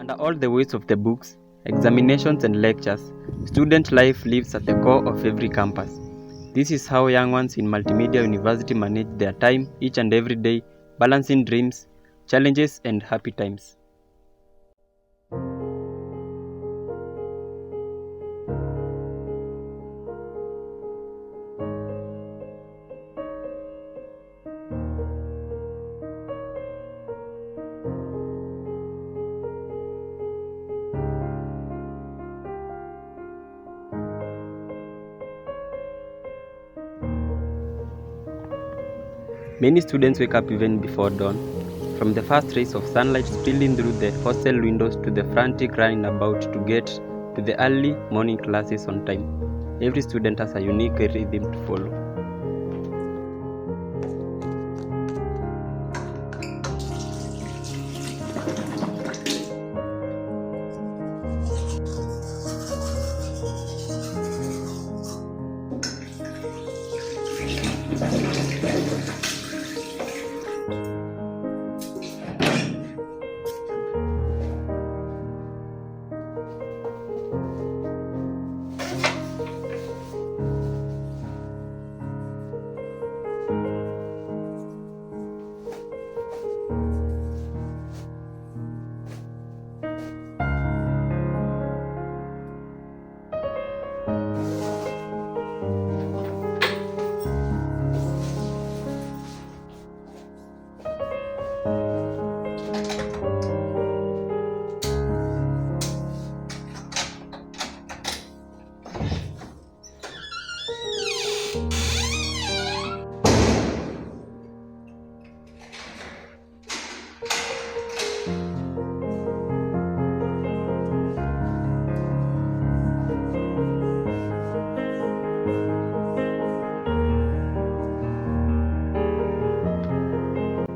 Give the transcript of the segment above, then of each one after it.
Under all the weights of the books, examinations and lectures, student life lives at the core of every campus. This is how young ones in Multimedia University manage their time each and every day, balancing dreams, challenges and happy times. Many students wake up even before dawn, from the first rays of sunlight spilling through the hostel windows to the frantic running about to get to the early morning classes on time. Every student has a unique rhythm to follow.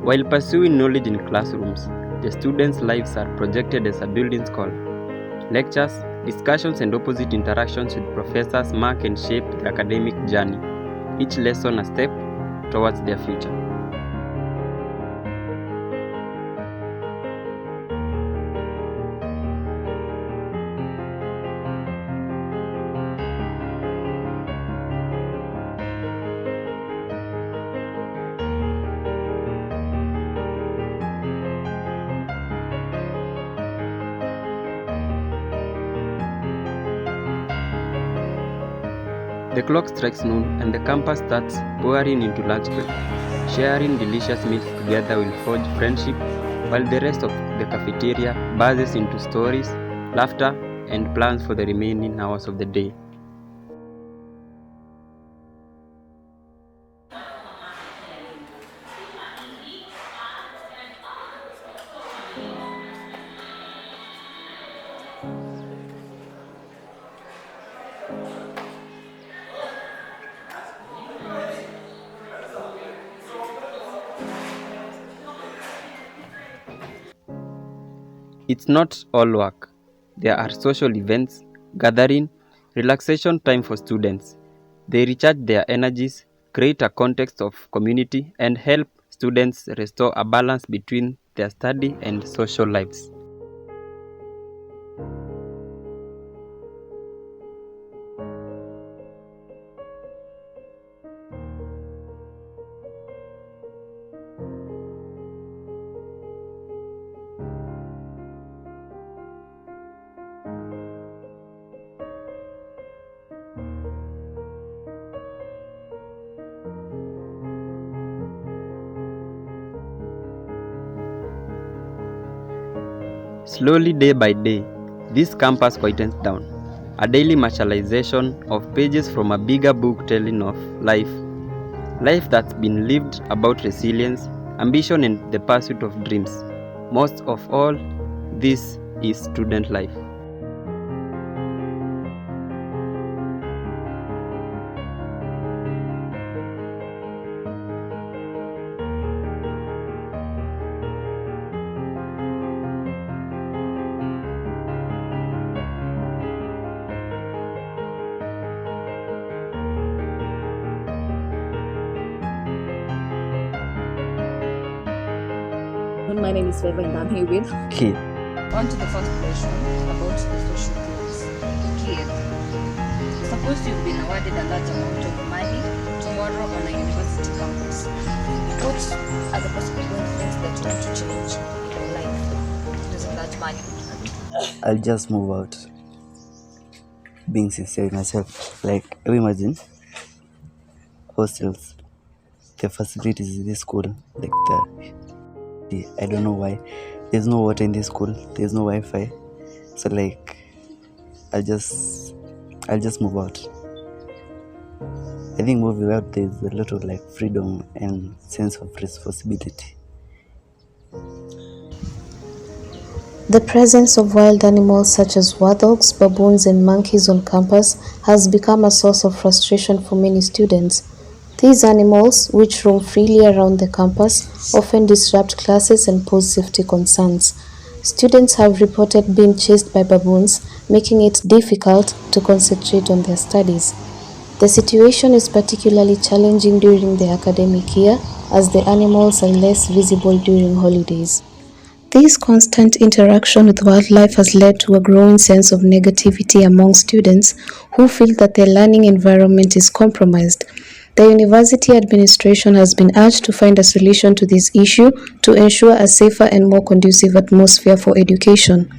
While pursuing knowledge in classrooms, the students' lives are projected as a building school. Lectures, discussions, and opposite interactions with professors mark and shape their academic journey, each lesson a step towards their future. The clock strikes noon and the campus starts pouring into lunch break. Sharing delicious meals together will forge friendship, while the rest of the cafeteria buzzes into stories, laughter, and plans for the remaining hours of the day. It's not all work. There are social events, gathering, relaxation time for students. They recharge their energies, create a context of community, and help students restore a balance between their study and social lives. Slowly, day by day, this campus quietens down, a daily materialization of pages from a bigger book telling of life that's been lived about resilience, ambition, and the pursuit of dreams. Most of all, this is student life. My name is Favor and I'm here with Keith. On to the first question about the social class. Kid, suppose you've been awarded a large amount of money tomorrow on a university campus. What are the possible things that you want to change in your life using that money? I'll just move out. Being sincere with myself. Like, imagine hostels, the facilities in this school, like I don't know why. There's no water in this school, there's no Wi-Fi. So like I'll just I'll just move out. I think moving out there's a lot of like freedom and sense of responsibility. The presence of wild animals such as warthogs, baboons, and monkeys on campus has become a source of frustration for many students. These animals, which roam freely around the campus, often disrupt classes and pose safety concerns. Students have reported being chased by baboons, making it difficult to concentrate on their studies. The situation is particularly challenging during the academic year as the animals are less visible during holidays. This constant interaction with wildlife has led to a growing sense of negativity among students who feel that their learning environment is compromised. The university administration has been urged to find a solution to this issue to ensure a safer and more conducive atmosphere for education.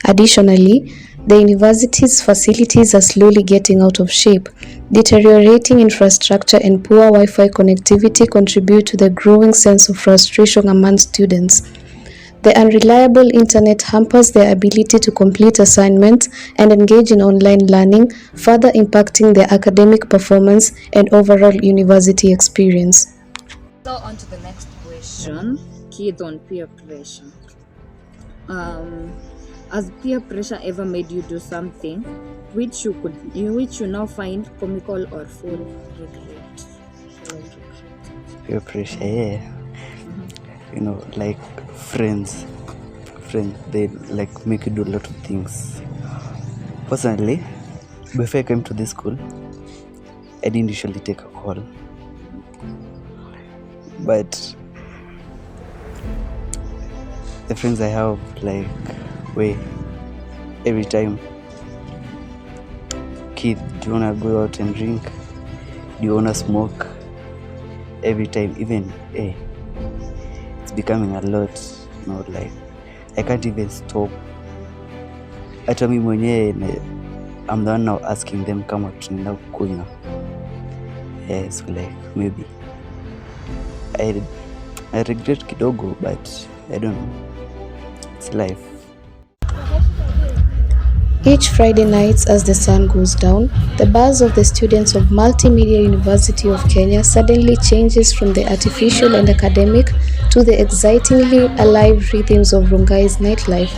Additionally, the university's facilities are slowly getting out of shape. Deteriorating infrastructure and poor Wi-Fi connectivity contribute to the growing sense of frustration among students. The unreliable internet hampers their ability to complete assignments and engage in online learning, further impacting their academic performance and overall university experience. So on to the next question. Kids on peer pressure. Um, has peer pressure ever made you do something which you now find comical or full regret? Full of regret. Peer pressure, yeah. Like friends, they like make you do a lot of things. Personally, before I came to this school, I didn't usually take a call, but the friends I have, like, wait, every time, kid, do you wanna go out and drink? Do you wanna smoke? Every time, even it's becoming a lot. Like I can't even stop. Hata mimi mwenyewe I'm the one now asking them kama tunaenda kukunywa. So like maybe I regret kidogo, but I don't know. It's life. Each Friday nights as the sun goes down, the buzz of the students of Multimedia University of Kenya suddenly changes from the artificial and academic to the excitingly alive rhythms of Rungai's nightlife.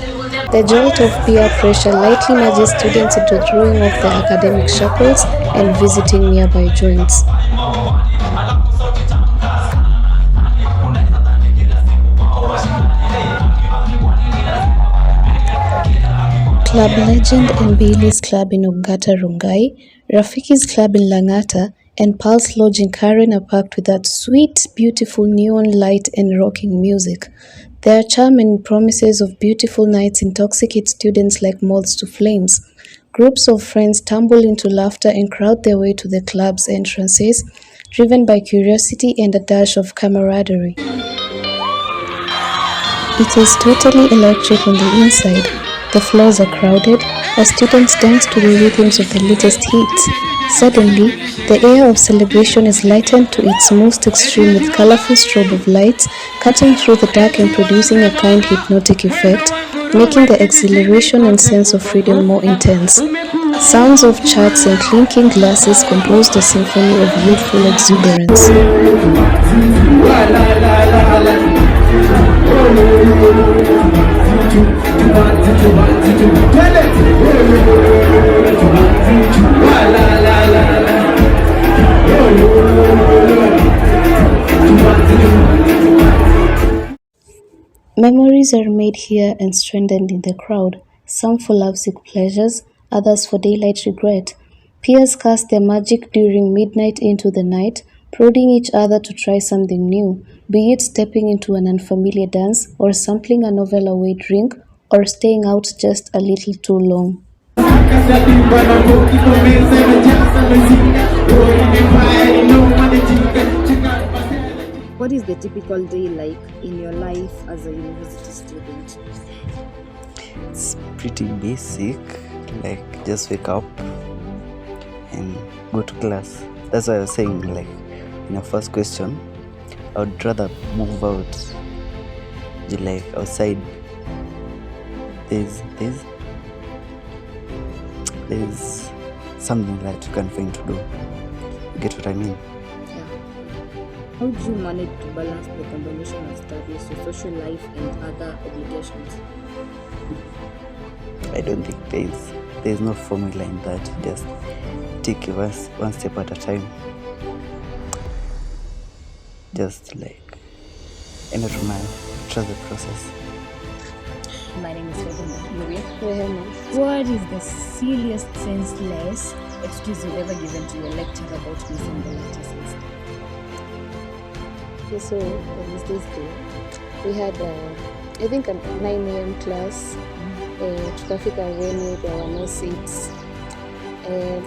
The jolt of peer pressure lightly nudges students into throwing off their academic shackles and visiting nearby joints. Club Legend and Bailey's Club in Ongata Rongai, Rafiki's Club in Langata, and Pulse Lodge in Karen are packed with that sweet, beautiful neon light and rocking music. Their charm and promises of beautiful nights intoxicate students like moths to flames. Groups of friends tumble into laughter and crowd their way to the club's entrances, driven by curiosity and a dash of camaraderie. It is totally electric on the inside. The floors are crowded as students dance to the rhythms of the latest hits. Suddenly, the air of celebration is lightened to its most extreme with colorful strobe of lights cutting through the dark and producing a kind hypnotic effect, making the exhilaration and sense of freedom more intense. Sounds of chats and clinking glasses composed a symphony of youthful exuberance. Memories are made here and strengthened in the crowd, some for lovesick pleasures, others for daylight regret. Peers cast their magic during midnight into the night, prodding each other to try something new, be it stepping into an unfamiliar dance or sampling a novel away drink, or staying out just a little too long. What is the typical day like in your life as a university student? It's pretty basic, like just wake up and go to class. That's why I was saying, like, in your first question, I would rather move out. You like outside. There's something that you can find to do. You get what I mean? Yeah. How do you manage to balance the combination of studies, your social life, and other obligations? I don't think there's no formula in that. Just take it one step at a time. Just like trust the process. My name is Rehema. Rehema. What is the silliest, senseless excuse you've ever given to your lecturer about missing the lecture system? Okay, so there was this day. We had, I think, a 9 a.m. class. Tukafika venue, there were no seats.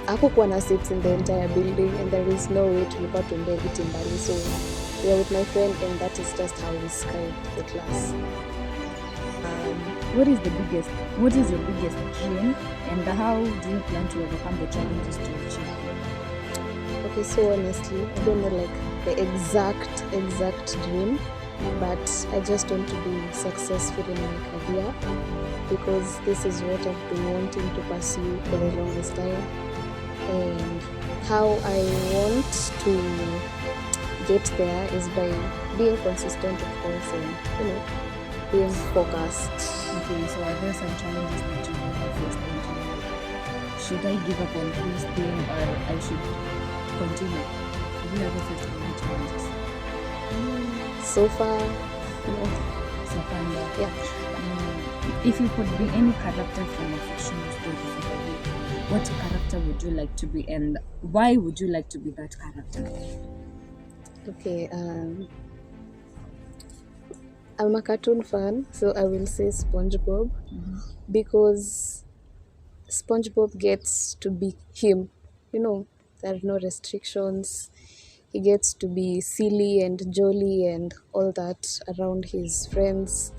Hakukuwa na seats in the entire building, and there is no way tulikuwa tuendee viti mbali. So we were with my friend, and that is just how we skied the class. What is your biggest dream, and how do you plan to overcome the challenges to achieve? Okay, so honestly, I don't know like the exact dream, but I just want to be successful in my career, because this is what I've been wanting to pursue for the longest time. And how I want to get there is by being consistent, of course, and being focused. Okay, so are there some challenges that you have faced? Should I give up on this thing, or I should continue? Have you ever faced any challenges? So far, no. So far, no. Yeah. If you could be any character from a fictional story, what character would you like to be, and why would you like to be that character? Okay, I'm a cartoon fan, so I will say SpongeBob, because SpongeBob gets to be him. There are no restrictions. He gets to be silly and jolly and all that around his friends.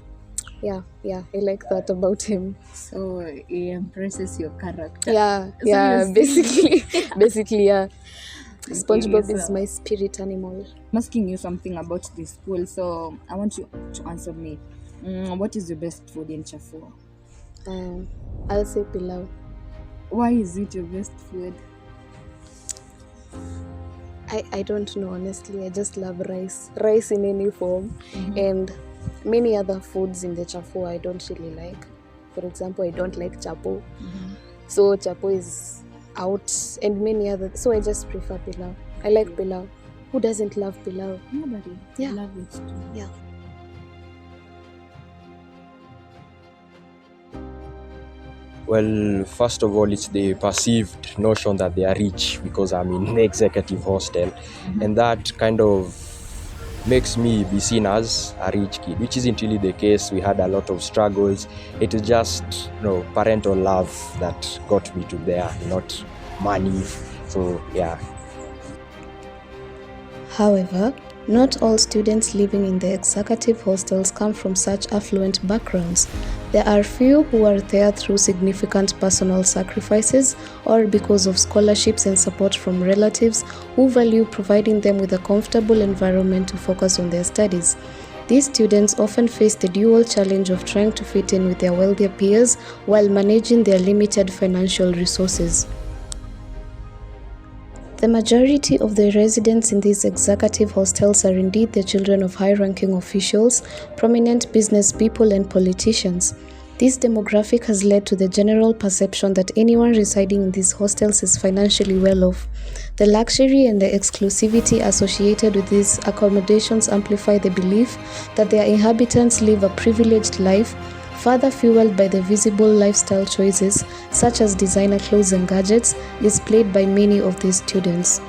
Yeah, I like that about him. So he embraces your character. Yeah, So basically, yeah. SpongeBob Okay, is my spirit animal. I'm asking you something about this school, so I want you to answer me. What is your best food in Chafua? I'll say pilau. Why is it your best food? I don't know, honestly. I just love rice in any form. And many other foods in the Chafua I don't really like. For example, I don't like chapo. So chapo is out, and many other. So I just prefer pilau. I like pilau. Who doesn't love pilau? Nobody. Yeah. I love it too. Yeah. Well, first of all, it's the perceived notion that they are rich because I'm in the executive hostel, and that kind of makes me be seen as a rich kid, which isn't really the case. We had a lot of struggles. It was just parental love that got me to there, not money. So yeah. However, not all students living in the executive hostels come from such affluent backgrounds. There are few who are there through significant personal sacrifices or because of scholarships and support from relatives who value providing them with a comfortable environment to focus on their studies. These students often face the dual challenge of trying to fit in with their wealthier peers while managing their limited financial resources. The majority of the residents in these executive hostels are indeed the children of high-ranking officials, prominent business people, and politicians. This demographic has led to the general perception that anyone residing in these hostels is financially well off. The luxury and the exclusivity associated with these accommodations amplify the belief that their inhabitants live a privileged life, further fueled by the visible lifestyle choices such as designer clothes and gadgets displayed by many of these students.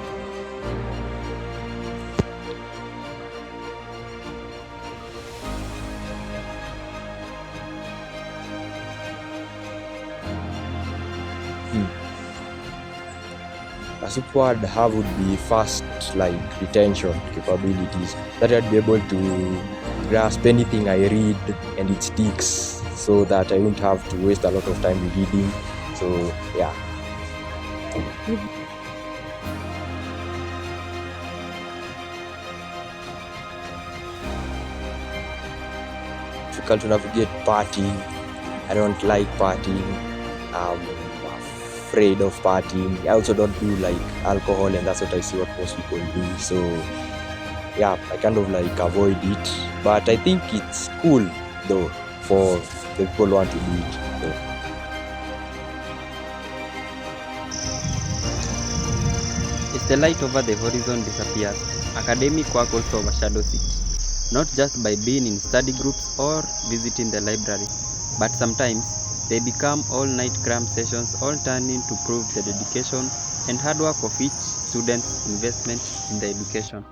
a super I'd have would be fast like retention capabilities, that I'd be able to grasp anything I read and it sticks, so that I won't have to waste a lot of time reading. So yeah. Difficult to navigate partying. I don't like partying. I'm afraid of partying. I also don't do like alcohol, and that's what I see what most people do. So yeah, I kind of like avoid it. But I think it's cool though for the people who want to do it. So. If the light over the horizon disappears, academic work also overshadows it. Not just by being in study groups or visiting the library, but sometimes they become all-night cram sessions, all turning to prove the dedication and hard work of each student's investment in the education.